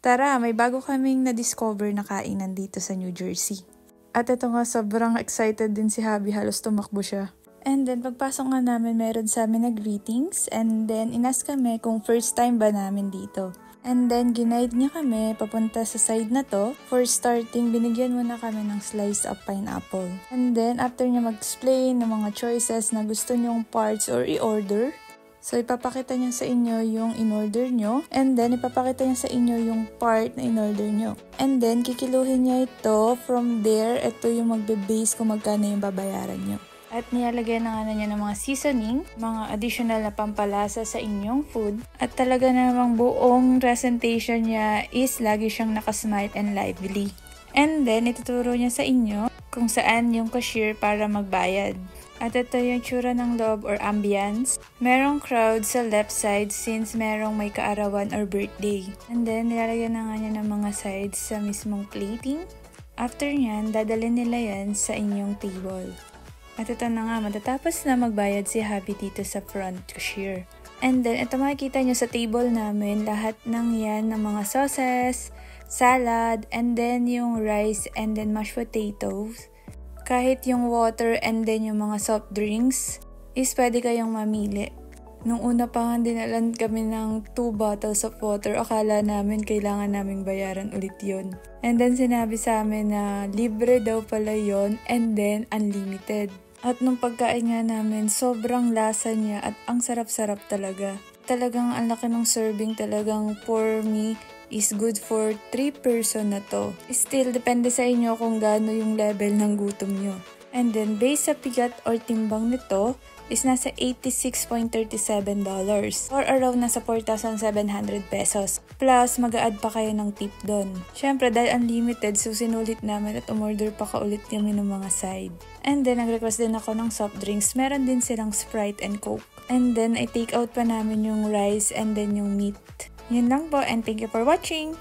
Tara, may bago kaming na-discover na kainan dito sa New Jersey. At ito nga, sobrang excited din si Habi, halos tumakbo siya. And then, pagpasok nga namin, meron sa amin na greetings. And then, inas kami kung first time ba namin dito. And then, ginaid niya kami papunta sa side na to. For starting, binigyan muna kami ng slice of pineapple. And then, after niya mag-explain ng mga choices na gusto niyong parts or i-order, so, ipapakita niya sa inyo yung in-order nyo. And then, ipapakita niya sa inyo yung part na in-order nyo. And then, kikiluhin niya ito. From there, ito yung magbe-base kung magkano yung babayaran nyo. At nilalagyan na nga niya ng mga seasoning, mga additional na pampalasa sa inyong food. At talaga namang buong presentation niya is lagi siyang nakasmile and lively. And then, ituturo niya sa inyo kung saan yung cashier para magbayad. At ito yung tsura ng loob or ambience. Merong crowd sa left side since merong may kaarawan or birthday. And then, nilalagyan na nga niya ng mga sides sa mismong plating. After nyan, dadalhin nila yan sa inyong table. At ito na nga, matatapos na magbayad si Habi dito sa front cashier. And then, ito makikita nyo sa table namin, lahat ng yan ng mga sauces, salad, and then yung rice, and then mashed potatoes. Kahit yung water and then yung mga soft drinks is pwede kayong mamili. Nung una pa nga dinalan kami ng 2 bottles of water, akala namin kailangan naming bayaran ulit yon. And then sinabi sa amin na libre daw pala yon and then unlimited. At nung pagkain nga namin, sobrang lasa niya at ang sarap-sarap talaga. Talagang ang laki ng serving, talagang for me is good for 3 person na to. Still, depende sa inyo kung gaano yung level ng gutom nyo. And then, based sa bigat or timbang nito, is nasa $86.37 or around nasa 4,700 pesos. Plus, mag-a-add pa kayo ng tip doon. Syempre, dahil unlimited, so sinulit namin at umorder pa kaulit kami ng mga side. And then, nag-request din ako ng soft drinks. Meron din silang Sprite and Coke. And then, I take out pa namin yung rice and then yung meat. Yun lang po and thank you for watching!